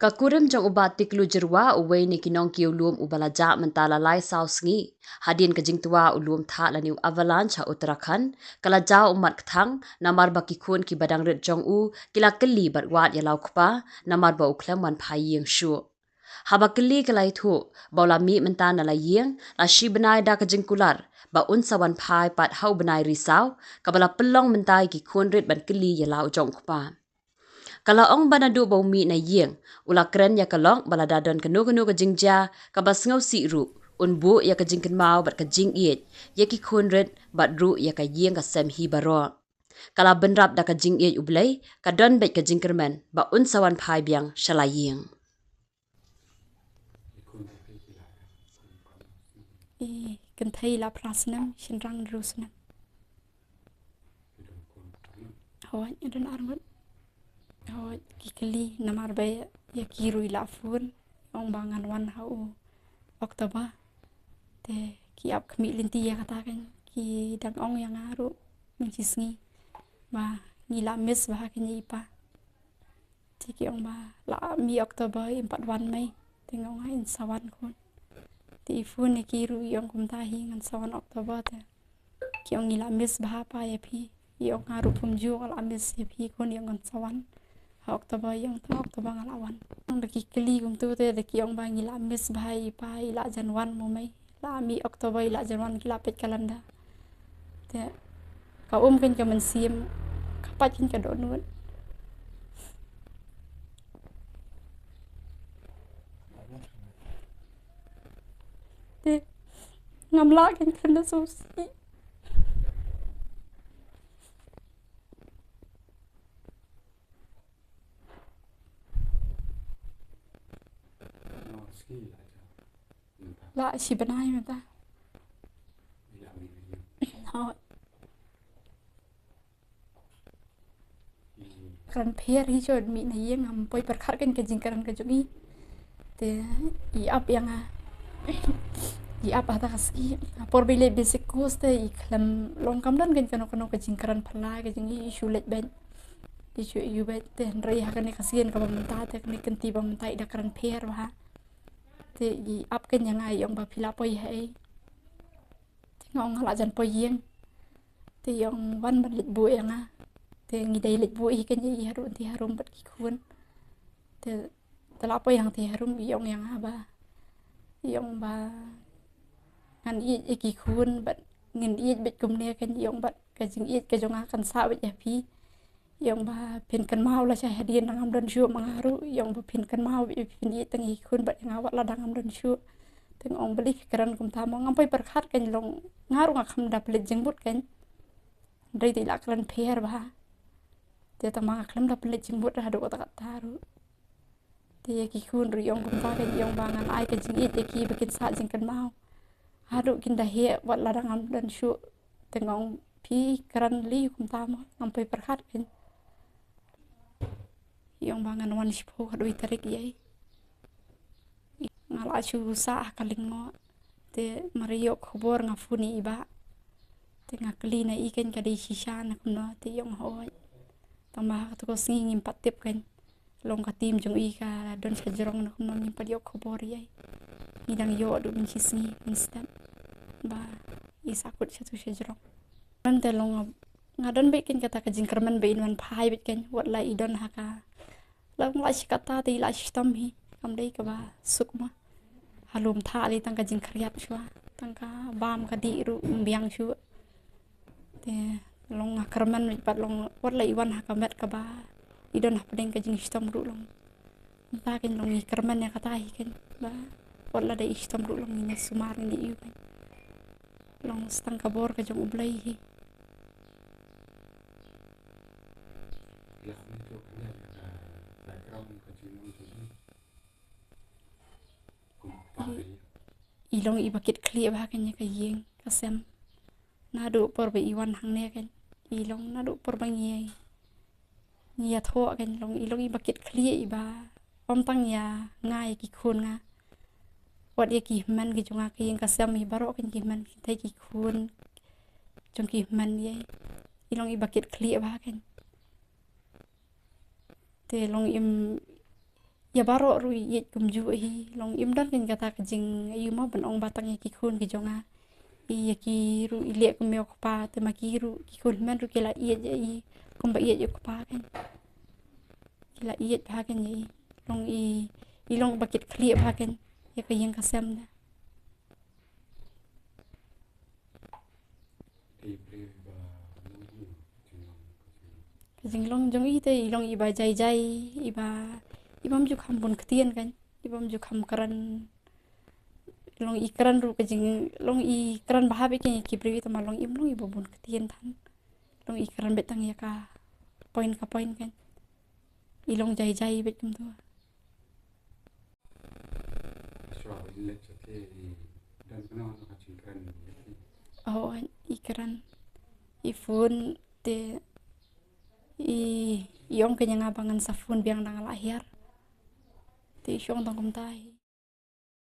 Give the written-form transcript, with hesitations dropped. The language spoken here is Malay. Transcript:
Kakurem jang ubat tiklu jerwa uwe ni kinong ki ulum ubalaja mentala lai sau sngi. Hadin kajing tua ulum tha laniu avalanche ha Uttarakhand. Kala jau umat kthang namar baki kun ki badang rit jong u kila keli batwat yalau kpa namar ba uklam wan phai yeng shu. Haba keli kalai thu baula mi mentana la yeng la shi benai da kajing kular ba unsa wan phai pat hau benai risau kabala pelong mentai ki kun rit ban keli yalau jong kpa. Kalau ong bana du bau mi na yeng, ula keren ya kalong bala dadon kenu ke jingja kabas ngau si ru, unbu ya ke jingken mau bat ke jing iet, ya ki kunret bat ru ya ka yeng ka sem hi baro. Kalau benrap da ke jing iet ublay, ka don bet ke jingkermen, ba unsawan pai biang shalayeng. Kan thei la prasnam shinrang rusnam. Hoi dan armut. Hoi kikeli namar bay ya kirui la fun ong bangan wan hau Oktober te ki ap kmi linti ya katakan ki dang ong yang aru mencisngi ba ngila mis ba kini ipa te ki ong ba la mi Oktober 4 wan mai tengong hain sawan kon te fun ne kirui ong kum ta hi ngan sawan Oktober te ki ong ngila mis ba pa ya phi yang aru pumju ala mis ya phi kon yang ngan sawan Oktober yang ta Oktober ngalawan ong de kikeli kum tu te de ki ong ba ngila mis bhai pa ila janwan mo mai la mi Oktober ila janwan kila pet kalanda te ka kan ka mensim kapat kan ka donut te ngamla kan kena susi la si benai mata Hoi kan pher hi chod mi na yeng am poi perkhat kan ka jingkaran ka jogi te I ap yang I ap ata kaski por bile basic course te I klam long kam dan kan kano ka jingkaran phala ka jingi shulet ben isu yu bet te rei ha kan kasien ka bamta te kan kenti bamta ida karan pher ba te I ap kan yang ai yang ba phila poi hai ngong hala jan poi yeng te yang wan ban lit bu yang te ngi dai lit bu I kan I haru ti harum bat ki khun te tala poi yang ti harum yang ba yang ba ngan I ki khun bat ngin I bet kum ne kan yang bat ka jing I ka jonga kan sa bet ya pi yang ba pin kan mau la cha hadien ngam don shu mangaru yang ba pin kan mau pin I tang I khun bat ngawat la dangam don shu teng ong beli keran kum ta mo ngam poi perkhat kan long ngaru ngakam da plet jengbut kan dai ti la keran pher ba te ta ma klam da plet jengbut ha do ta taru te ki khun ri ong kum ta kan yang ba ngan ai ka jing I te ki bikin sa jing kan mau hadu kin da he wat la dangam don shu teng ong pi keran li kum ta mo ngam poi perkhat kan yang ba ngan wan shpo hadu tarik yai ngala chu sa kalingo te mario khobor ngafuni iba te ngakli na iken ka di shisha na kuno te yong hoi tama to ko singing patip kan long ka tim jong I ka don sa jerong na kuno ni padio khobor yai idang yo du min chisni instant ba isakut satu sa jerong nan te long ngadon be ken kata ka jingkerman be inwan phai be ken wat la idon haka long la shikata te la shtam hi kam dei ka ba sukma halum tha ali tangka jing khriat shwa tangka bam ka di ru biang shu te long kerman pat long wat la iwan hakamet ka ba idon hapdeng ka jing shtam ru long ta ken long kerman ya kata hi ken ba wat la dei shtam ru long ni sumar ni yu kan long stang ka bor ka jong ublai hi ilong I bakit kli ba kan ka yeng ka sem na do por be iwan hang ne kan ilong na do por bang ye nia tho kan long ilong I bakit kli ba om tang ya ngai ki khun nga wat ye ki man ki jonga ki yeng ka sem I baro kan ki man thai ki khun jong ki man ye ilong I bakit kli ba kan te long im ya baro ru yet kum ju hi long im dan kan kata kejing ayu ma ban ong batang ki khun ki jonga i ki ru i le kum yo pa te ma ki ru ki khun men ru ki la i je i kum ba i je ko pa kan ki la i pa kan i long i long bakit kli pa kan ya ka yang kasam da kejing long jong i te long i ba jai jai i ba ibam ju kham bun ktien kan ibam ju kham karan long i karan ru kejing long i karan bah be ke ki priwi tama long im long i bobun ktien tan long i karan betang ya ka poin kan i long jai jai bet kum tu oh i karan i phun te i yong ke nyanga bangan sa phun biang nang lahir te syong tong kum tai